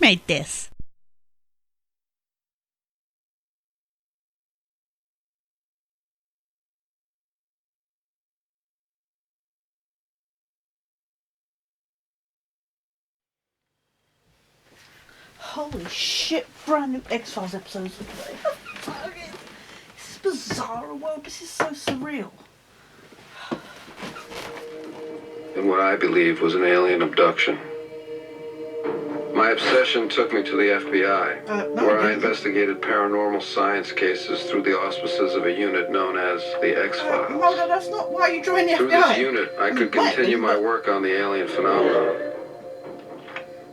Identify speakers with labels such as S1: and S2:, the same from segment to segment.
S1: made this? Holy shit, brand new X-Files episodes for today. This is bizarre world, this is so surreal.
S2: In what I believe was an alien abduction. My obsession took me to the FBI, where I investigated paranormal science cases through the auspices of a unit known as the X-Files.
S1: No, that's not why you joined the FBI.
S2: Through this unit, I could continue my work on the alien phenomenon.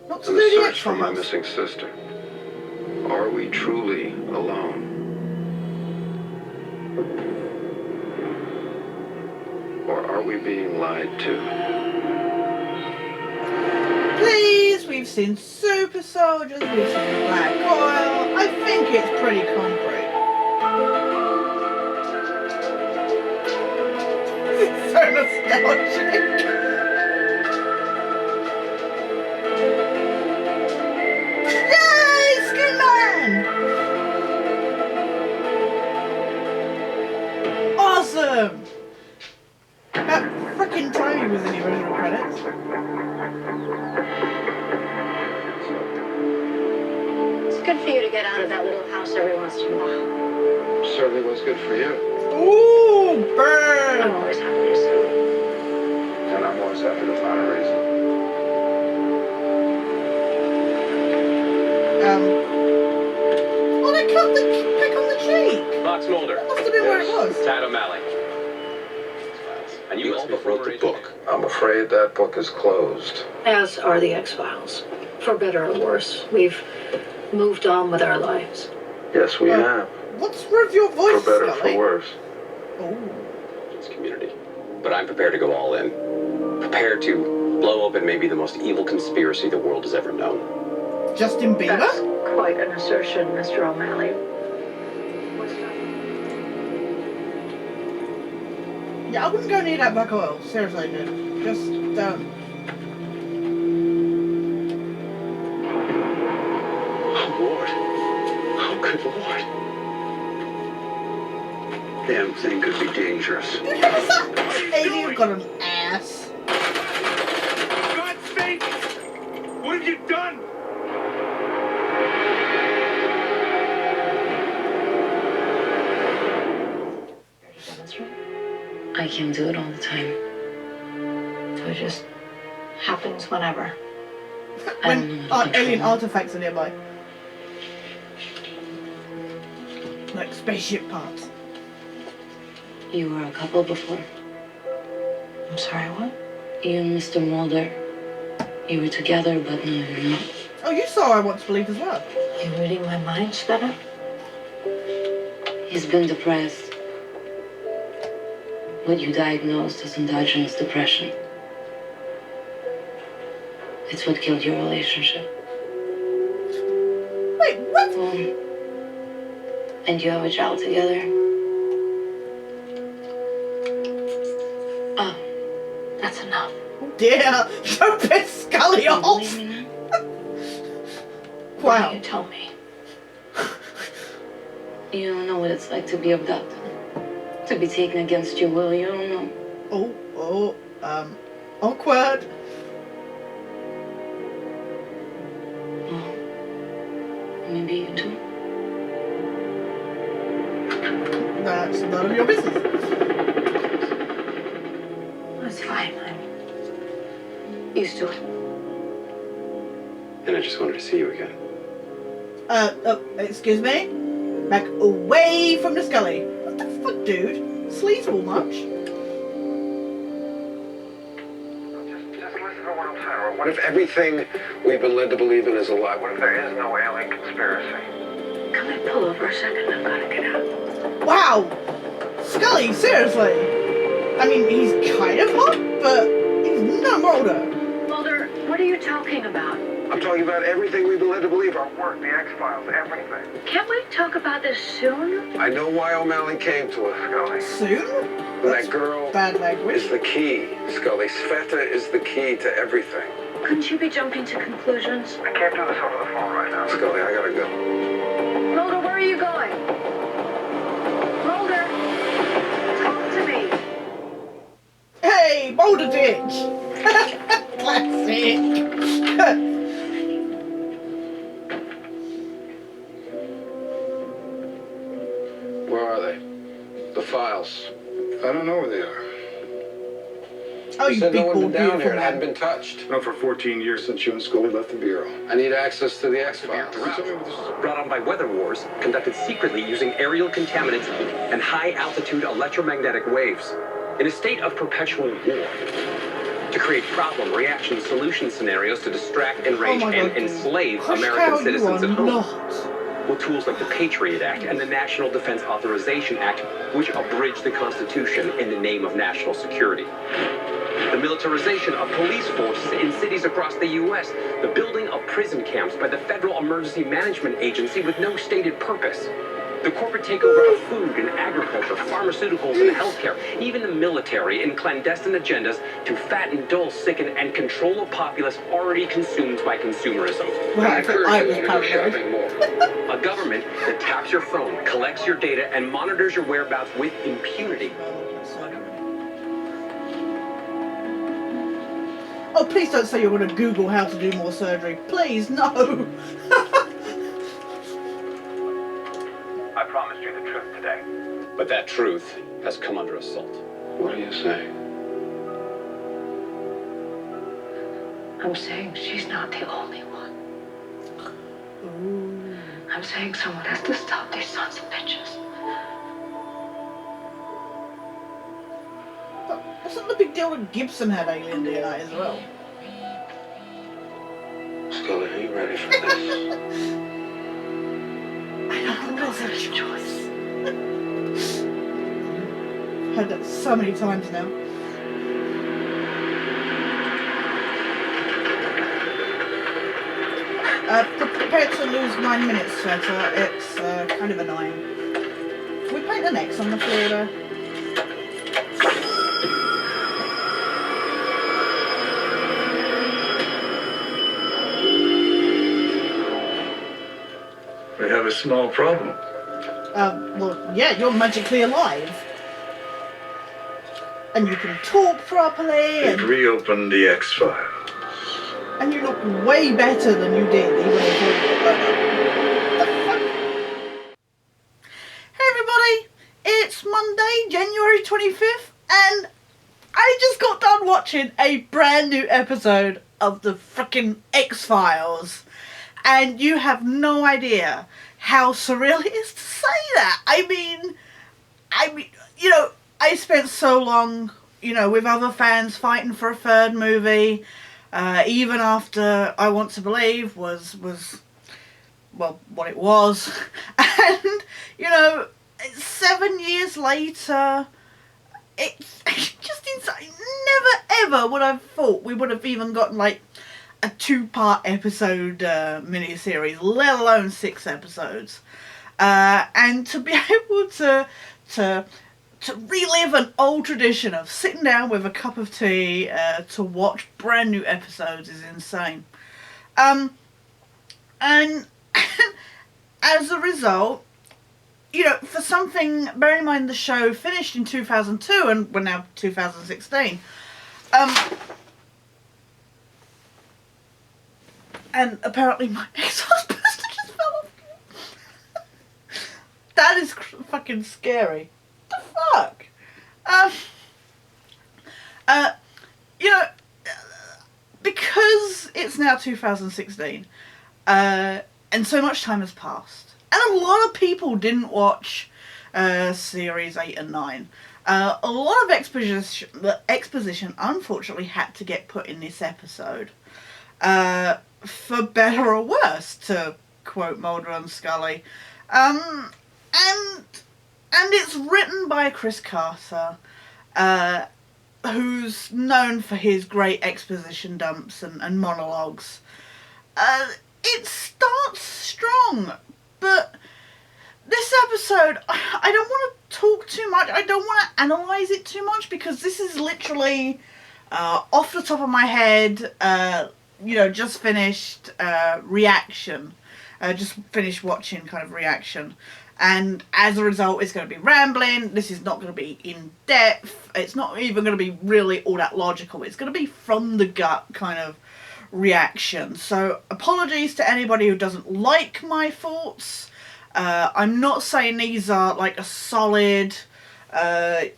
S1: Not
S2: And the search for my missing sister. Are we truly alone? Or are we being lied to?
S1: Please, we've seen super soldiers, we've seen black oil. I think it's pretty concrete. It's so nostalgic. Awesome! That frickin' Tony was in the original credits.
S3: It's good for you to get out of that little house every once in a while.
S2: Certainly was good for you.
S1: Ooh, burn!
S3: I'm always happy to see you.
S2: And I'm always happy to find a reason.
S1: Oh, they cut the pick on the cheek!
S4: Fox Mulder.
S1: That must have been where it was.
S4: Tad O'Malley. And you
S2: all but wrote the book. I'm afraid that book is closed.
S3: As are the X-Files. For better or worse, we've moved on with our lives.
S2: Yes, we have.
S1: What's with your voice,
S2: For better,
S1: Scully?
S2: for worse.
S1: Oh.
S4: This community. But I'm prepared to go all in. Prepared to blow open maybe the most evil conspiracy the world has ever known.
S1: Justin Bieber?
S3: That's quite an assertion, Mr. O'Malley. What's that?
S1: Yeah, I wouldn't go near that black oil. Seriously, dude. Just don't.
S2: Oh, Lord. Oh, good Lord. Damn thing could be dangerous.
S1: Dude, what is that? Alien got an ass.
S5: God's sake! What have you done?
S3: I can't do it all the time. So it just happens whenever.
S1: When alien artifacts are nearby. Like spaceship parts.
S3: You were a couple before. I'm sorry, what? You and Mr. Mulder. You were together, but no, you're not.
S1: Oh, you saw I Once Believed as well.
S3: Are you reading my mind, Spencer? He's been depressed. What you diagnosed as endogenous depression. It's what killed your relationship.
S1: Wait, what?
S3: And you have a child together. Oh, that's enough.
S1: Oh dear, don't piss Scully
S3: You
S1: off!
S3: believe me now? Why
S1: Wow.
S3: don't you tell me? You don't know what it's like to be abducted. To be taken against your will, you don't know.
S1: Awkward.
S3: Well, maybe you do.
S1: That's none of your business.
S3: That's fine, I'm used to it.
S4: And I just wanted to see you again.
S1: Excuse me? Back away from the Scully. What the fuck, dude? Sleazeball much?
S2: Just listen to what I'm saying. What if everything we've been led to believe in is a lie? What if there is no alien conspiracy?
S3: Can I pull over a second? I've got to get out.
S1: Wow! Scully, seriously? I mean, he's kind of hot, but he's no Mulder.
S3: Mulder, what are you talking about?
S2: I'm talking about everything we've been led to believe. Our work, the X-Files, everything.
S3: Can't we talk about this soon?
S2: I know why O'Malley came to us, Scully.
S1: Soon?
S2: That girl
S1: Bad language.
S2: is the key, Scully. Sveta is the key to everything.
S3: Couldn't you be jumping to conclusions?
S2: I can't do this over the phone right now. Scully, I gotta go.
S3: Mulder, where are you going? Mulder, talk to me.
S1: Hey, Boulder Ditch! Classic!
S2: Where are they? The files.
S6: I don't know where they are.
S1: Oh, you
S2: said
S1: big
S2: no one
S1: bald
S2: been down
S1: beautiful
S2: here. It hadn't
S1: man.
S2: been touched.
S6: Not for 14 years since you and Scully left the Bureau.
S2: I need access to the X-Files.
S4: Brought on by weather wars, conducted secretly using aerial contaminants and high-altitude electromagnetic waves, in a state of perpetual war, to create problem, reaction, solution scenarios to distract, enrage,
S1: Oh my
S4: and
S1: God.
S4: enslave
S1: Crush
S4: American
S1: Cow,
S4: citizens
S1: you
S4: at
S1: are
S4: home.
S1: not.
S4: With tools like the Patriot Act and the National Defense Authorization Act, which abridge the Constitution in the name of national security. The militarization of police forces in cities across the U.S., the building of prison camps by the Federal Emergency Management Agency with no stated purpose, the corporate takeover of food and agriculture, pharmaceuticals and healthcare, even the military in clandestine agendas to fatten, dull, sicken, and control a populace already consumed by consumerism.
S1: Well, I thought I was paranoid.
S4: A government that taps your phone, collects your data, and monitors your whereabouts with impunity.
S1: Oh, please don't say you're going to Google how to do more surgery. Please, no.
S5: I promised you the truth today.
S4: But that truth has come under assault.
S2: What do you say?
S3: I'm saying she's not the only one. I'm saying someone has to stop these sons of bitches.
S1: Wasn't the big deal that Gibson had alien DNA as well?
S2: Scully, are you ready for this?
S1: I don't know there's a choice. I've heard that so many times now. Prepare to lose 9 minutes, Sweater. It's kind of annoying. Can we paint an X on the floor there?
S6: We have a small problem.
S1: Well, yeah, you're magically alive. And you can talk properly,
S6: They've
S1: and
S6: reopened the X-Files.
S1: you look way better than you did, even if you... Hey everybody, it's Monday, January 25th, and I just got done watching a brand new episode of the frickin' X-Files. And you have no idea how surreal it is to say that. I mean, you know, I spent so long, you know, with other fans fighting for a third movie, even after I Want to Believe was well, what it was. And, you know, 7 years later, it's just insane. Never ever would I have thought we would have even gotten, like, a 2-part episode miniseries, let alone 6 episodes. And to be able to relive an old tradition of sitting down with a cup of tea to watch brand new episodes is insane. And as a result, you know, for something, bear in mind the show finished in 2002 and we're now 2016. And apparently my ex-husband just fell off. That is fucking scary. What the fuck? You know, because it's now 2016, and so much time has passed, and a lot of people didn't watch series 8 and 9. A lot of exposition unfortunately had to get put in this episode. For better or worse, to quote Mulder and Scully. And it's written by Chris Carter, who's known for his great exposition dumps and monologues. It starts strong, but this episode, I don't want to talk too much, I don't want to analyse it too much, because this is literally, off the top of my head, just finished Reaction. Just finished watching kind of Reaction. And as a result, it's going to be rambling. This is not going to be in depth. It's not even going to be really all that logical. It's going to be from the gut kind of reaction. So apologies to anybody who doesn't like my thoughts. I'm not saying these are like a solid, much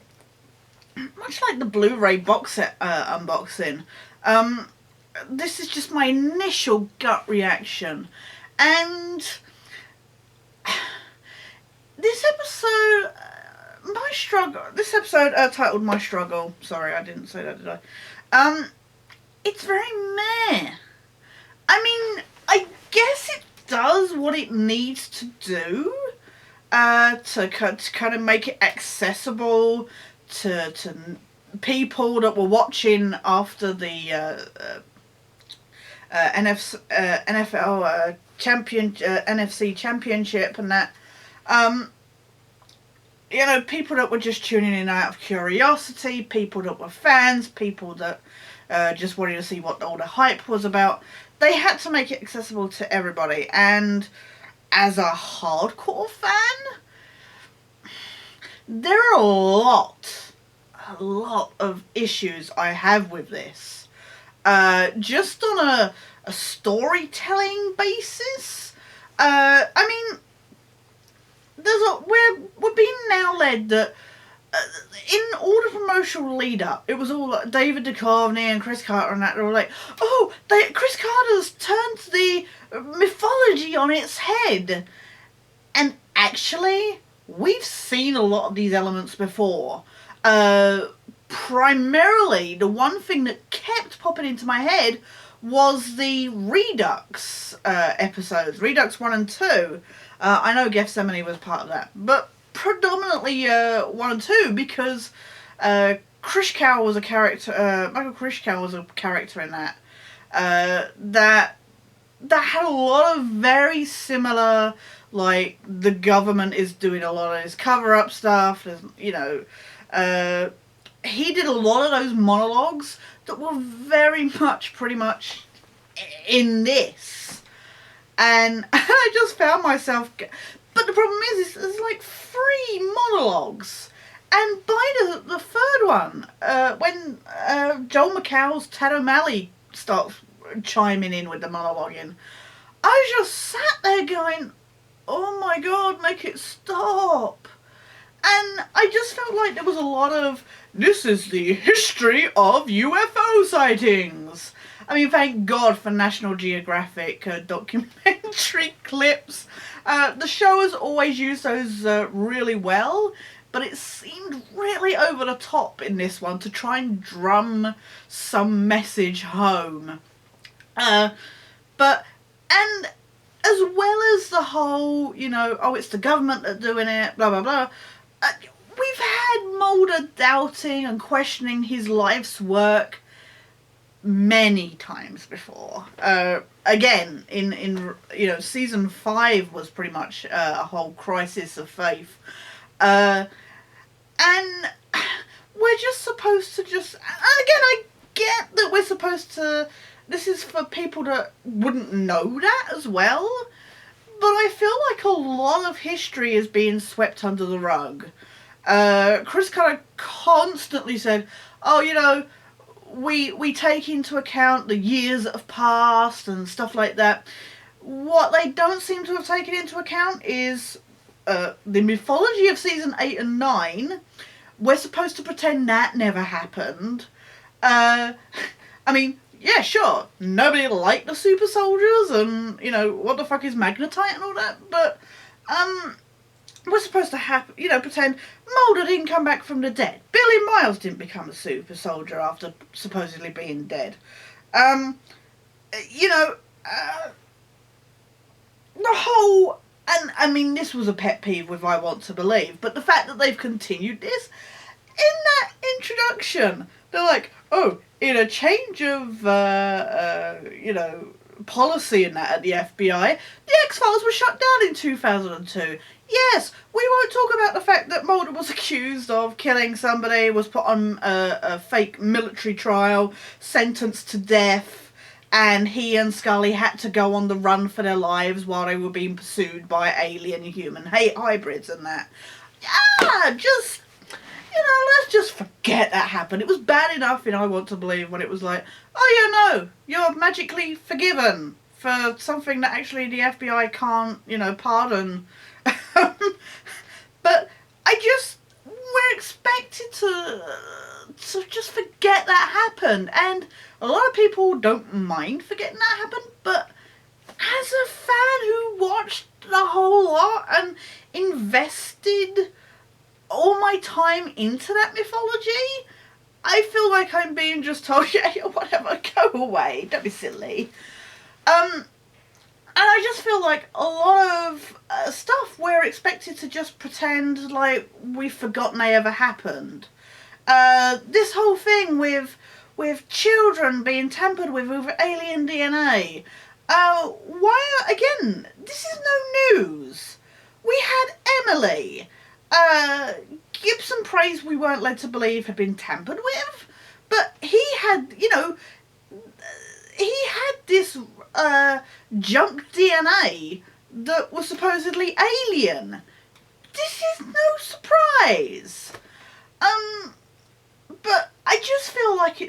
S1: like the Blu-ray box set unboxing. This is just my initial gut reaction. And this episode, this episode titled My Struggle. Sorry, I didn't say that, did I? It's very meh. I mean, I guess it does what it needs to do to kind of make it accessible to people that were watching after the NFL NFC Championship and that. People that were just tuning in out of curiosity, people that were fans, people that just wanted to see what all the hype was about. They had to make it accessible to everybody, and as a hardcore fan, there are a lot of issues I have with this. Just on a storytelling basis, I mean, we're being now led that in all the promotional lead up, it was all like David Duchovny and Chris Carter and that. They were like, oh, Chris Carter's turned the mythology on its head. And actually, we've seen a lot of these elements before. Primarily, the one thing that kept popping into my head was the Redux episodes, Redux 1 and 2. I know Gethsemane was part of that, but predominantly 1 and 2 because Krishkow was a character. Michael Krishkow was a character in that that had a lot of very similar, like the government is doing a lot of his cover-up stuff. He did a lot of those monologues that were very much, pretty much, in this. And I just found myself... But the problem is there's like 3 monologues. And by the third one, when Joel McHale's Ted O'Malley starts chiming in with the monologuing, I just sat there going, oh my god, make it stop. And I just felt like there was a lot of, this is the history of UFO sightings. I mean, thank God for National Geographic documentary clips. The show has always used those really well, but it seemed really over the top in this one to try and drum some message home. And as well as the whole, oh, it's the government that's doing it, blah, blah, blah. We've had Mulder doubting and questioning his life's work many times before. Again, in season 5 was pretty much a whole crisis of faith. And we're just supposed to and again, I get that we're supposed to, this is for people that wouldn't know that as well, but I feel like a lot of history is being swept under the rug. Chris kind of constantly said, oh, we take into account the years that have passed and stuff like that. What they don't seem to have taken into account is the mythology of season 8 and 9. We're supposed to pretend that never happened. I mean, yeah, sure, nobody liked the super soldiers and, what the fuck is magnetite and all that, but, we're supposed to pretend Mulder didn't come back from the dead. Billy Miles didn't become a super soldier after supposedly being dead. The whole... And, I mean, this was a pet peeve with I Want to Believe, but the fact that they've continued this, in that introduction, they're like, oh, in a change of, policy and that at the FBI, the X-Files was shut down in 2002. Yes, we won't talk about the fact that Mulder was accused of killing somebody, was put on a fake military trial, sentenced to death, and he and Scully had to go on the run for their lives while they were being pursued by alien and human hybrids and that. Yeah, just, let's just forget that happened. It was bad enough in I Want to Believe when it was like, oh yeah, no, you're magically forgiven for something that actually the FBI can't, pardon. But we're expected to just forget that happened. And a lot of people don't mind forgetting that happened, but as a fan who watched the whole lot and invested all my time into that mythology, I feel like I'm being just told, yeah, whatever, go away, don't be silly. And I just feel like a lot of stuff we're expected to just pretend like we've forgotten they ever happened. This whole thing with children being tampered with alien DNA. Again, this is no news. We had Emily. Gibson praised We Weren't Led to Believe had been tampered with, but he had this junk DNA that was supposedly alien. This is no surprise. But I just feel like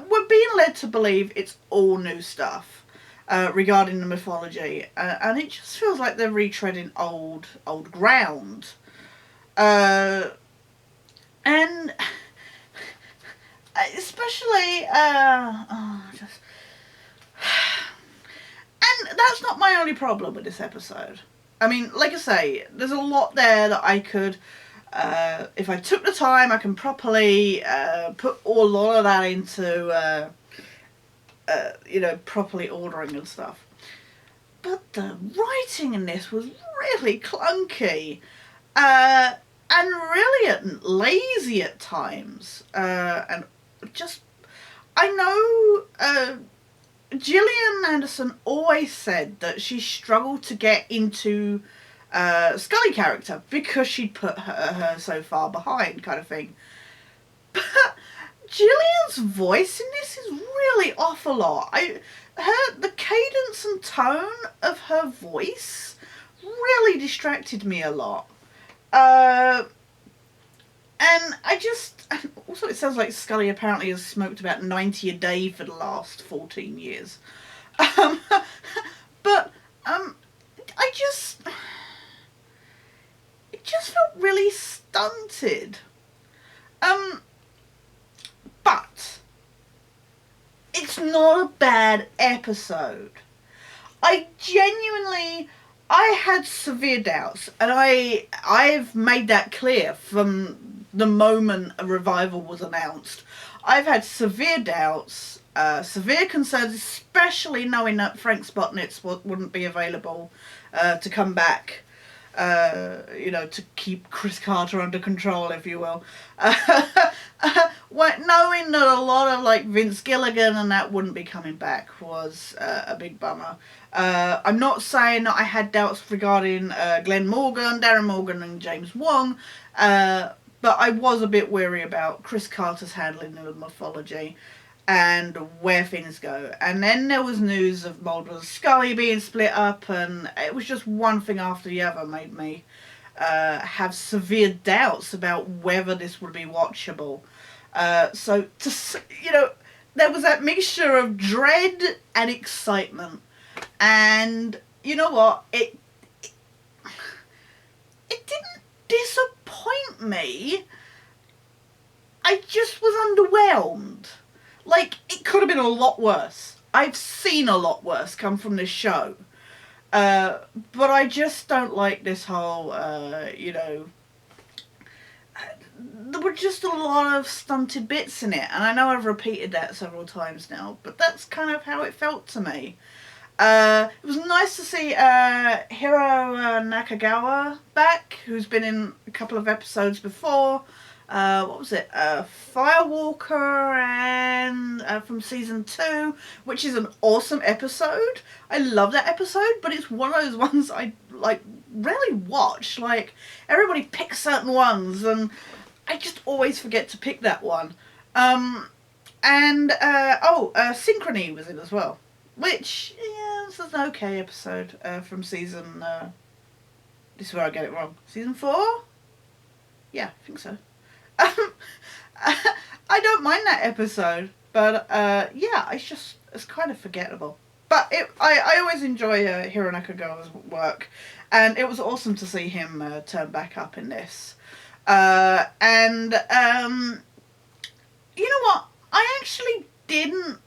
S1: we're being led to believe it's all new stuff regarding the mythology, and it just feels like they're retreading old ground. And especially, and that's not my only problem with this episode. I mean, like I say, there's a lot there that I could, if I took the time, I can properly put a lot of that into, properly ordering and stuff. But the writing in this was really clunky. And really lazy at times. And just, I know Gillian Anderson always said that she struggled to get into Scully character because she'd put her so far behind, kind of thing. But Gillian's voice in this is really off a lot. The cadence and tone of her voice really distracted me a lot. And also it sounds like Scully apparently has smoked about 90 a day for the last 14 years. But it just felt really stunted. But it's not a bad episode. I had severe doubts, and I've made that clear from the moment a revival was announced. I've had severe doubts, severe concerns, especially knowing that Frank Spotnitz wouldn't be available to come back, to keep Chris Carter under control, if you will. Knowing that a lot of Vince Gilligan and that wouldn't be coming back was a big bummer. I'm not saying that I had doubts regarding Glenn Morgan, Darren Morgan and James Wong, but I was a bit wary about Chris Carter's handling of mythology and where things go. And then there was news of Mulder and Scully being split up, and it was just one thing after the other made me have severe doubts about whether this would be watchable. So, there was that mixture of dread and excitement. And you know what? It didn't disappoint me. I just was underwhelmed. It could have been a lot worse. I've seen a lot worse come from this show. But I just don't like this whole, there were just a lot of stunted bits in it. And I know I've repeated that several times now, but that's kind of how it felt to me. It was nice to see Hiro Nakagawa back, who's been in a couple of episodes before. What was it? Firewalker and from season 2, which is an awesome episode. I love that episode, but it's one of those ones I rarely watch. Everybody picks certain ones, and I just always forget to pick that one. And, Synchrony was in as well. Which, yeah, this is an okay episode from season... this is where I get it wrong. Season 4? Yeah, I think so. I don't mind that episode, but yeah, it's kind of forgettable. But I always enjoy Hironaka Go's work, and it was awesome to see him turn back up in this. And you know what? I actually didn't.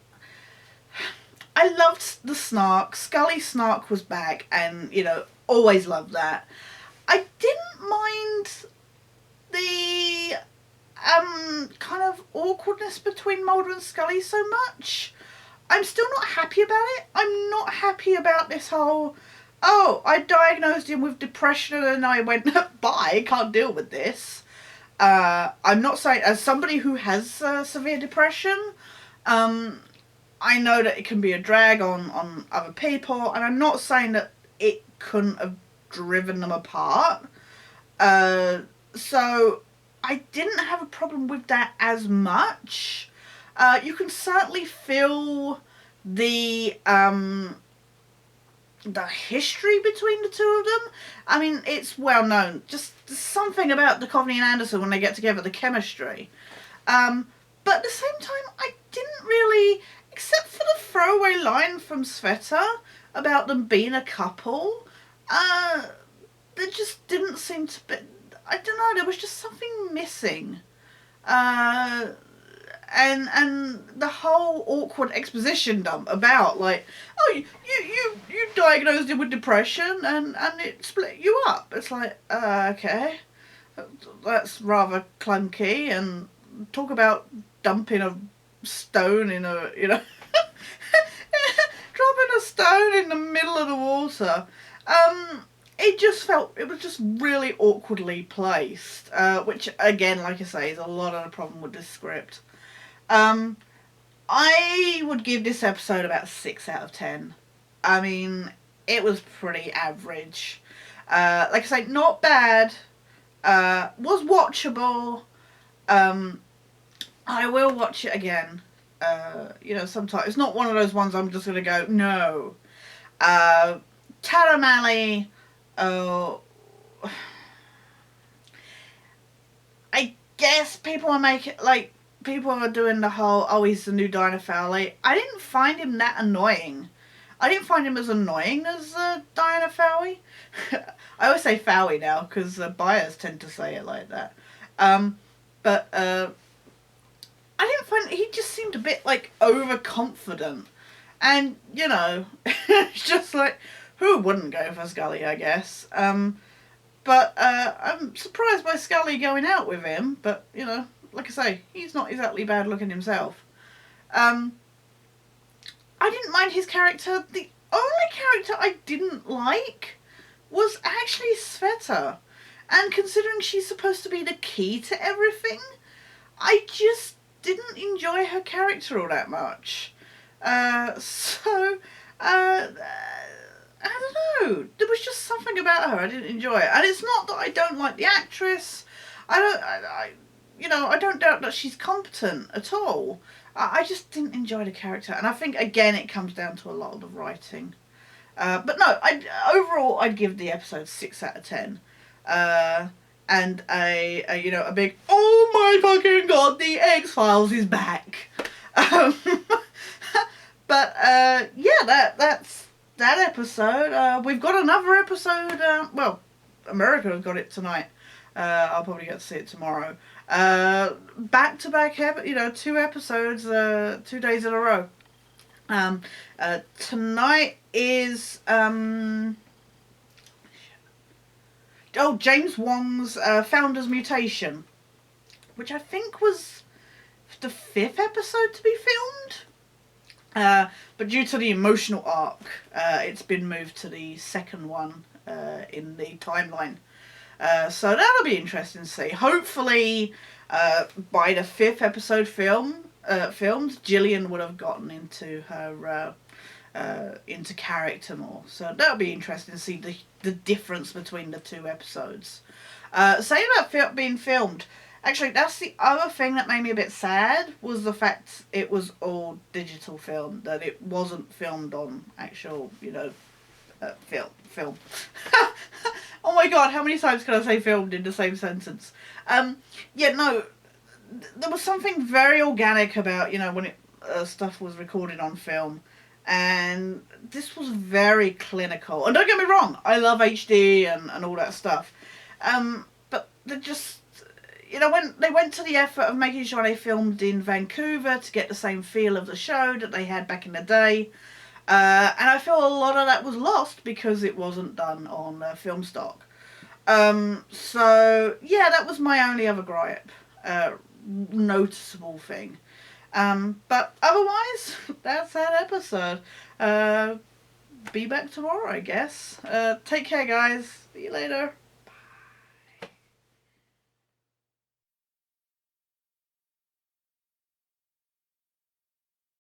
S1: I loved the snark. Scully snark was back, and always loved that. I didn't mind the kind of awkwardness between Mulder and Scully so much. I'm still not happy about it. I'm not happy about this whole, I diagnosed him with depression and I went, bye, can't deal with this. I'm not saying, as somebody who has severe depression, I know that it can be a drag on other people, and I'm not saying that it couldn't have driven them apart. So I didn't have a problem with that as much. You can certainly feel the history between the two of them. I mean, it's well known. Just something about Duchovny and Anderson when they get together, the chemistry. But at the same time, I didn't really, except for the throwaway line from Sveta about them being a couple, there just didn't seem to be, I don't know, there was just something missing. And the whole awkward exposition dump about, like, you diagnosed him with depression and it split you up. It's like, okay, that's rather clunky. And talk about dumping a stone in a, dropping a stone in the middle of the water. It was just really awkwardly placed, which, again, like I say, is a lot of the problem with this script. I would give this episode about 6 out of 10. I mean, it was pretty average. Like I say, not bad. Was watchable. I will watch it again. Sometimes. It's not one of those ones I'm just going to go, no. Taramali, I guess people are doing the whole, he's the new Diana Fowley. I didn't find him that annoying. I didn't find him as annoying as Diana Fowley. I always say Fowley now because buyers tend to say it like that. But I didn't find, he just seemed a bit overconfident. And, it's just like, who wouldn't go for Scully, I guess. But I'm surprised by Scully going out with him. But, like I say, he's not exactly bad looking himself. I didn't mind his character. The only character I didn't like was actually Sveta. And considering she's supposed to be the key to everything, I just didn't enjoy her character all that much. I don't know. There was just something about her I didn't enjoy. And it's not that I don't like the actress. I don't doubt that she's competent at all. I just didn't enjoy the character. And I think, again, it comes down to a lot of the writing. But no, overall, I'd give the episode 6 out of 10. And a big, oh my fucking god, the X-Files is back. But, yeah, that's that episode. We've got another episode, America got it tonight. I'll probably get to see it tomorrow. Back-to-back, 2 episodes, 2 days in a row. Tonight is, James Wong's Founder's Mutation, which I think was the 5th episode to be filmed. But due to the emotional arc, it's been moved to the 2nd one in the timeline. So that'll be interesting to see. Hopefully, by the 5th episode filmed, Gillian would have gotten into her into character more. So that'll be interesting to see the difference between the 2 episodes. Saying about being filmed, Actually, that's the other thing that made me a bit sad, was the fact it was all digital film, that it wasn't filmed on actual, film. Oh my god, how many times can I say filmed in the same sentence? There was something very organic about, when stuff was recorded on film. And this was very clinical. And don't get me wrong, I love HD and all that stuff. But they just, when they went to the effort of making sure they filmed in Vancouver to get the same feel of the show that they had back in the day. And I feel a lot of that was lost because it wasn't done on film stock. That was my only other gripe. Noticeable thing. But otherwise, that's that episode. Be back tomorrow, I guess. Take care, guys. See you later.